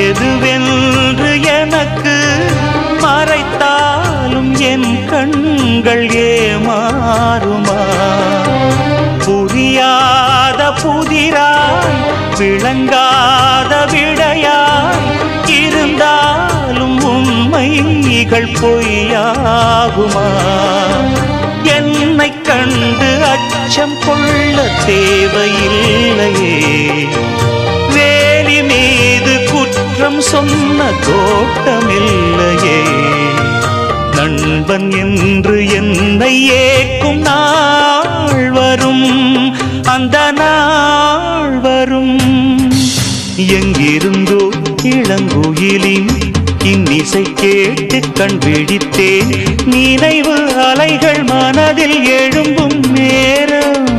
எதுவென்று எனக்கு மறைத்தாலும் என் கண்கள் ஏமாறுமா? புரியாத புதிராய் விளங்காத விடையாய் இருந்தாலும் உண்மைகள் பொய்யாகுமா? என்னை கண்டு அச்சம் கொள்ள தேவையில்லையே, வேலி மீது குற்றம் சொன்ன தோட்டமில்லையே. நண்பன் என்று என்னை ஏக்கும் நாள் வரும், அந்த நாள் வரும். எங்கிருந்தோ இளங்குயிலின் இன்னிசை கேட்டு கண் விழித்தேன். நினைவு அலைகள் மனதில் எழும்பும் நேரம்